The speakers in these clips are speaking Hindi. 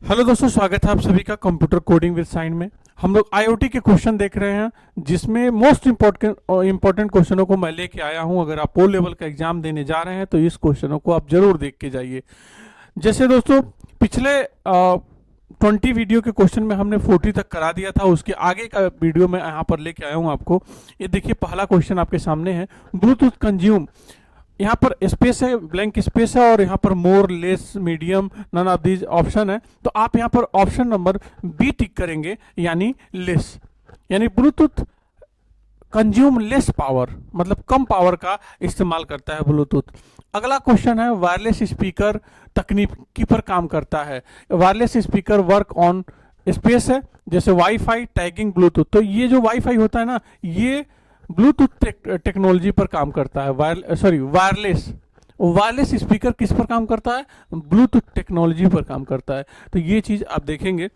हेलो दोस्तों, स्वागत है आप सभी का कंप्यूटर कोडिंग विद साइन में। हम लोग आईओटी के क्वेश्चन देख रहे हैं, जिसमें मोस्ट इंपॉर्टेंट क्वेश्चनों को मैं लेके आया हूं। अगर आप ओ लेवल का एग्जाम देने जा रहे हैं तो इस क्वेश्चनों को आप जरूर देख के जाइए। जैसे दोस्तों, पिछले 20 वीडियो के क्वेश्चन में हमने 40 तक करा दिया था। उसके आगे का वीडियो मैं यहाँ पर लेके आया हूँ आपको। ये देखिए, पहला क्वेश्चन आपके सामने है, ब्लूटूथ कंज्यूम। यहाँ पर स्पेस है, ब्लैंक स्पेस है, और यहाँ पर more, less, medium, none of these option है। तो आप यहाँ पर ऑप्शन नंबर बी टिक करेंगे, यानी लेस। यानी ब्लूटूथ कंज्यूम लेस पावर, मतलब कम पावर का इस्तेमाल करता है ब्लूटूथ। अगला क्वेश्चन है, वायरलेस स्पीकर तकनीकी पर काम करता है। Wireless speaker work on space है, जैसे वाईफाई, टैगिंग, ब्लूटूथ। तो ये जो वाईफाई होता है ना, ये ब्लूटूथ टेक्नोलॉजी पर काम करता है। वायरलेस स्पीकर किस पर काम करता है? ब्लूटूथ टेक्नोलॉजी पर काम करता है। तो ये चीज आप देखेंगे।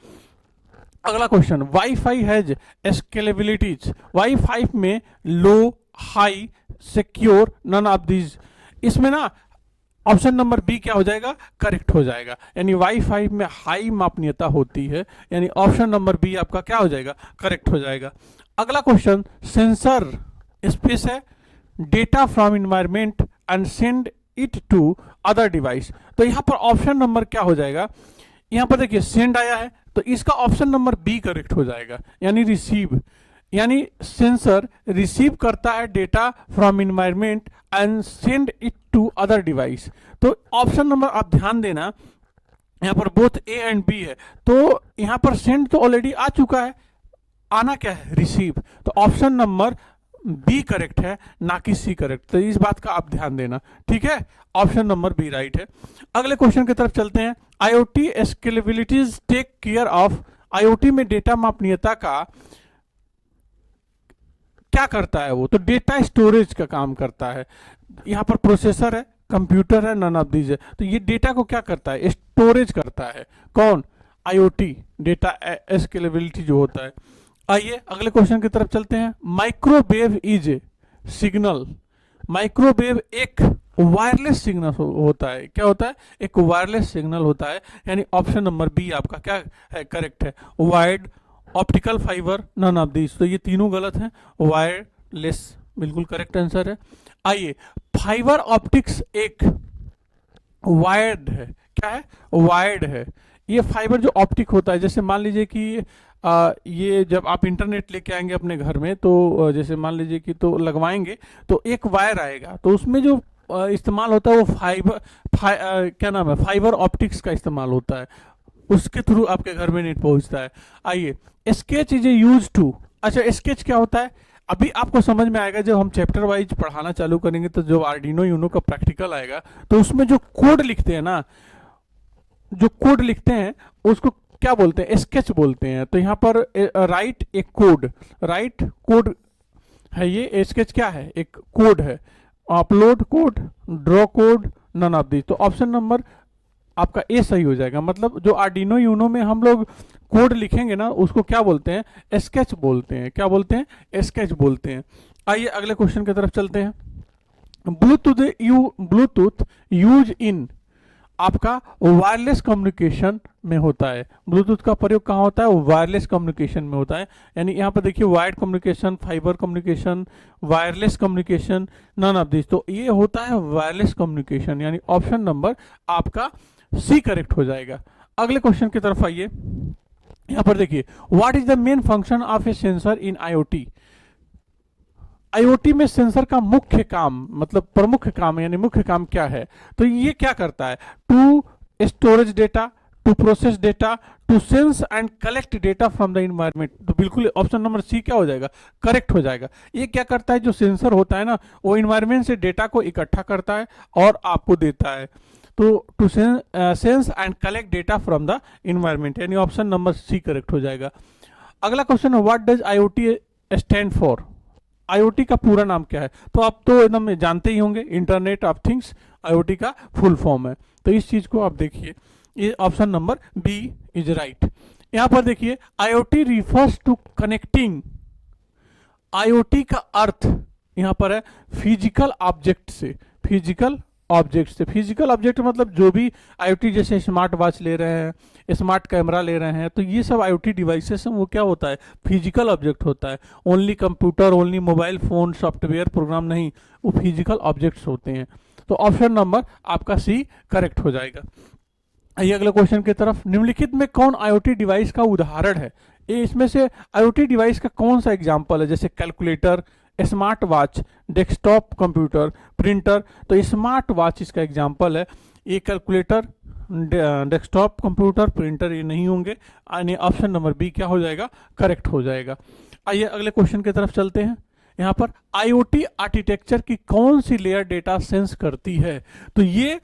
अगला question, WiFi has scalabilities. WiFi में low, high, secure, none of these. इसमें ना ऑप्शन नंबर बी क्या हो जाएगा? करेक्ट हो जाएगा। यानी वाईफाई में हाई मापनीयता होती है, यानी ऑप्शन नंबर बी आपका क्या हो जाएगा? करेक्ट हो जाएगा। अगला क्वेश्चन, सेंसर स्पेस है, data from environment and send it to other device. तो यहां पर ऑप्शन नंबर क्या हो जाएगा? यहां पर देखिए, सेंड आया है, तो इसका ऑप्शन नंबर बी करेक्ट हो जाएगा, यानी रिसीव। यानी सेंसर रिसीव करता है data from environment and send it to other device. तो ऑप्शन नंबर आप ध्यान देना, यहां पर बोथ ए एंड बी है। तो यहां पर सेंड तो ऑलरेडी आ चुका है, आना क्या है? रिसीव। तो ऑप्शन नंबर बी करेक्ट है, ना कि सी करेक्ट। तो इस बात का आप ध्यान देना, ठीक है। ऑप्शन नंबर बी राइट है। अगले क्वेश्चन की तरफ चलते हैं। IoT scalabilities take care of. IoT में डेटा मापनीयता का क्या करता है? वो तो डेटा स्टोरेज का काम करता है। यहाँ पर प्रोसेसर है, कंप्यूटर है, नन ऑफ दीज है। तो ये डेटा को क्या करता है? स्टोरेज करता है। कौन? आईओटी डेटा स्केलेबिलिटी जो होता है। आइए अगले क्वेश्चन की तरफ चलते हैं। Microwave is a signal. Microwave एक वायरलेस सिग्नल होता है। क्या होता है? एक वायरलेस सिग्नल होता है। यानी ऑप्शन नंबर बी आपका क्या है? करेक्ट है। Wired, optical fibre, none of these. तो ये तीनों गलत हैं। वायरलेस बिल्कुल करेक्ट आंसर है। आइए, फाइबर ऑप्टिक्स एक वायर्ड है। क्या है? वायर्ड है। ये फाइबर जो ऑप्टिक होता है, जैसे मान लीजिए कि ये जब आप इंटरनेट लेके आएंगे अपने घर में, तो जैसे मान लीजिए कि तो लगवाएंगे, तो एक वायर आएगा, तो उसमें जो इस्तेमाल होता है वो क्या नाम है? फाइबर ऑप्टिक्स का इस्तेमाल होता है। उसके थ्रू आपके घर में नेट पहुंचता है। आइए, sketch is a use to. अच्छा, स्केच क्या होता है? अभी आपको समझ में आएगा जब हम चैप्टर वाइज पढ़ाना चालू करेंगे। तो जो आर्डिनो यूनो का प्रैक्टिकल आएगा, तो उसमें जो कोड लिखते हैं ना, जो कोड लिखते हैं उसको क्या बोलते हैं? स्केच बोलते हैं। तो यहाँ पर राइट एक कोड, राइट कोड है। ये स्केच क्या है? एक कोड है। Upload code, draw code, none of this. तो ऑप्शन नंबर आपका ए सही हो जाएगा। मतलब जो आर्डिनो यूनो में हम लोग कोड लिखेंगे ना, उसको क्या बोलते हैं? स्केच बोलते हैं। क्या बोलते हैं? स्केच बोलते हैं। आइए अगले क्वेश्चन की तरफ चलते हैं। ब्लूटूथ यूज इन आपका वायरलेस कम्युनिकेशन में होता है। ब्लूटूथ का प्रयोग कहाँ होता है? वायरलेस कम्युनिकेशन में होता है। यानी यहाँ पर देखिए, wired communication, fibre communication, wireless communication, none of this. तो ये होता है वायरलेस कम्युनिकेशन, यानी ऑप्शन नंबर आपका सी करेक्ट हो जाएगा। अगले क्वेश्चन की तरफ आइए। यहाँ पर देखिए, what is the main function of A sensor in IoT. IoT में सेंसर का मुख्य काम, मतलब प्रमुख काम, यानी मुख्य काम क्या है? तो ये क्या करता है? To storage data, to process data, to sense and collect data from the environment. तो बिल्कुल ऑप्शन नंबर सी क्या हो जाएगा? करेक्ट हो जाएगा। ये क्या करता है? जो सेंसर होता है ना, वो इन्वायरमेंट से डेटा को इकट्ठा करता है और आपको देता है। तो to sense and collect data from the environment, यानी ऑप्शन नंबर सी करेक्ट हो जाएगा। अगला क्वेश्चन है, what does IoT stand for. IoT का पूरा नाम क्या है? तो आप तो एकदम जानते ही होंगे, इंटरनेट ऑफ थिंग्स आईओटी का फुल फॉर्म है। तो इस चीज को आप देखिए, ये option number B is right. यहां पर देखिए, IoT refers to connecting. IoT का अर्थ यहां पर है फिजिकल ऑब्जेक्ट से, फिजिकल ऑब्जेक्ट से। फिजिकल ऑब्जेक्ट मतलब जो भी आईओटी, जैसे स्मार्ट वॉच ले रहे हैं, स्मार्ट कैमरा ले रहे हैं, तो ये सब आईओटी डिवाइसेस हैं, वो क्या होता है, फिजिकल ऑब्जेक्ट होता है। Only computer, only mobile phone, software program नहीं, वो फिजिकल ऑब्जेक्ट्स होते हैं। तो ऑप्शन नंबर आपका सी करेक्ट हो जाएगा। आइए अगले क्वेश्चन की तरफ। निम्नलिखित में कौन आईओटी डिवाइस का उदाहरण है? ये इसमें से आईओटी डिवाइस का कौन सा एग्जाम्पल है? जैसे calculator, smart watch, desktop computer, printer. तो स्मार्ट वॉच इसका एग्जाम्पल है। ये कैलकुलेटर, डेस्कटॉप कंप्यूटर, प्रिंटर ये नहीं होंगे, यानी ऑप्शन नंबर बी क्या हो जाएगा, करेक्ट हो जाएगा। आइए अगले क्वेश्चन की तरफ चलते हैं। यहाँ पर आईओटी आर्किटेक्चर की कौन सी लेयर डेटा सेंस करती है? तो ये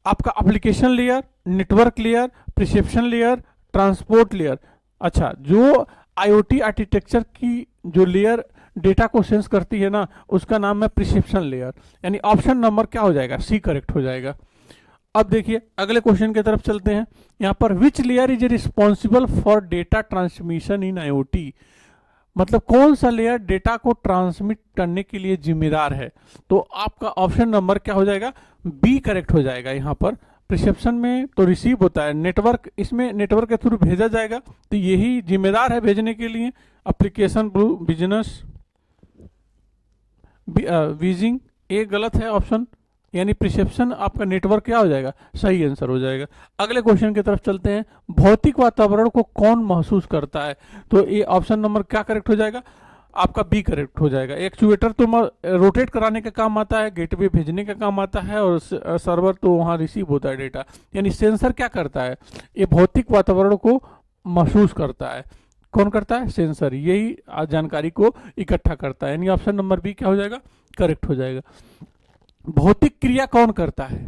आपका application layer, network layer, perception layer, transport layer. अच्छा, जो आईओटी आर्किटेक्चर की जो लेयर डेटा को सेंस करती है ना, उसका नाम है प्रिसेप्शन लेयर, यानी ऑप्शन नंबर क्या हो जाएगा, सी करेक्ट हो जाएगा। अब देखिए अगले क्वेश्चन की तरफ चलते हैं। यहाँ पर which layer is responsible for data transmission in IoT? मतलब कौन सा लेयर डेटा को ट्रांसमिट करने के लिए जिम्मेदार है? तो आपका ऑप्शन नंबर क्या हो जाएगा, बी करेक्ट हो जाएगा। यहाँ पर प्रिसेप्शन में तो रिसीव होता है, नेटवर्क, इसमें नेटवर्क के थ्रू भेजा जाएगा, तो यही जिम्मेदार है भेजने के लिए। एप्लीकेशन, बिजनेस, वीजिंग, ये गलत है ऑप्शन, यानी प्रिसेप्शन आपका नेटवर्क क्या हो जाएगा, सही आंसर हो जाएगा। अगले क्वेश्चन की तरफ चलते हैं। भौतिक वातावरण को कौन महसूस करता है? तो ये ऑप्शन नंबर क्या करेक्ट हो जाएगा, आपका बी करेक्ट हो जाएगा। एक्चुएटर तो रोटेट कराने का काम आता है, गेटवे भेजने का काम आता है, और सर्वर तो वहाँ रिसीव होता है डेटा। यानी सेंसर क्या करता है, ये भौतिक वातावरण को महसूस करता है। कौन करता है, सेंसर, यही जानकारी को इकट्ठा करता है, यानी ऑप्शन नंबर बी क्या हो जाएगा, करेक्ट हो जाएगा। भौतिक क्रिया कौन करता है?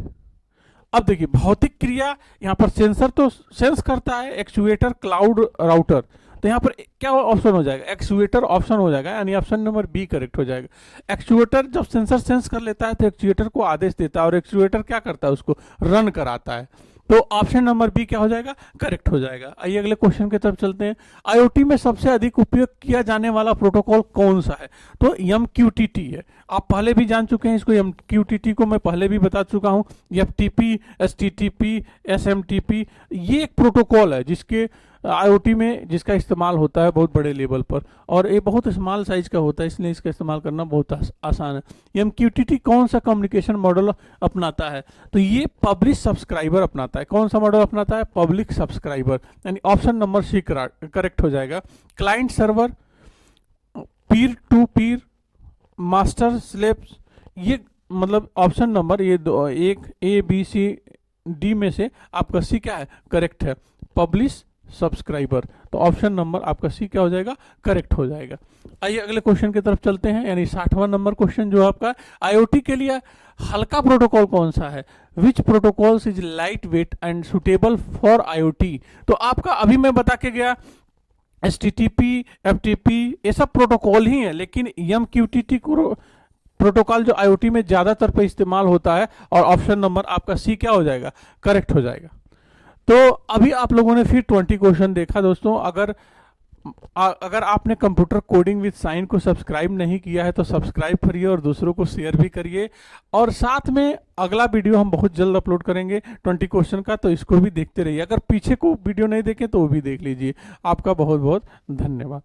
अब देखिए भौतिक क्रिया, यहाँ पर सेंसर तो सेंस करता है, एक्चुएटर, क्लाउड, राउटर। तो यहाँ पर क्या ऑप्शन हो जाएगा, एक्चुएटर ऑप्शन हो जाएगा, यानी ऑप्शन नंबर बी करेक्ट हो जाएगा। एक्चुएटर जब सेंसर सेंस कर लेता है तो एक्चुएटर को आदेश देता है, और एक्चुएटर क्या करता है, उसको रन कराता है। तो ऑप्शन नंबर बी क्या हो जाएगा, करेक्ट हो जाएगा। आइए अगले क्वेश्चन की तरफ चलते हैं। आईओटी में सबसे अधिक उपयोग किया जाने वाला प्रोटोकॉल कौन सा है? तो MQTT है। आप पहले भी जान चुके हैं इसको, MQTT को मैं पहले भी बता चुका हूँ। FTP, STTP, SMTP, ये एक प्रोटोकॉल है जिसके आईओटी में जिसका इस्तेमाल होता है बहुत बड़े लेवल पर, और ये बहुत स्मॉल साइज का होता है, इसलिए इसका इस्तेमाल करना बहुत आसान है। MQTT कौन सा कम्युनिकेशन मॉडल अपनाता है? तो ये पब्लिश सब्सक्राइबर अपनाता है। कौन सा मॉडल अपनाता है, पब्लिक सब्सक्राइबर, यानी ऑप्शन नंबर सी करेक्ट हो जाएगा। Client server, Pir to Pir, master slaves, ये मतलब ऑप्शन नंबर ये दो, एक ABCD में से आपका सी क्या है, करेक्ट है, पब्लिश सब्सक्राइबर। तो ऑप्शन नंबर आपका सी क्या हो जाएगा, करेक्ट हो जाएगा। आइए अगले क्वेश्चन की तरफ चलते हैं, यानी 60वां नंबर क्वेश्चन जो आपका आईओटी के लिए हल्का प्रोटोकॉल कौन सा है? Which protocols is lightweight and suitable for IoT? तो आपका अभी मैं बता के गया STTP, FTP, ये सब प्रोटोकॉल ही है, लेकिन MQTT को प्रोटोकॉल जो आईओटी में ज्यादातर पे इस्तेमाल होता है, और ऑप्शन नंबर आपका सी क्या हो जाएगा, करेक्ट हो जाएगा। तो अभी आप लोगों ने फिर 20 क्वेश्चन देखा दोस्तों। अगर आपने कंप्यूटर कोडिंग विद साइन को सब्सक्राइब नहीं किया है तो सब्सक्राइब करिए, और दूसरों को शेयर भी करिए, और साथ में अगला वीडियो हम बहुत जल्द अपलोड करेंगे 20 क्वेश्चन का, तो इसको भी देखते रहिए। अगर पीछे को वीडियो नहीं देखें तो वो भी देख लीजिए। आपका बहुत बहुत धन्यवाद।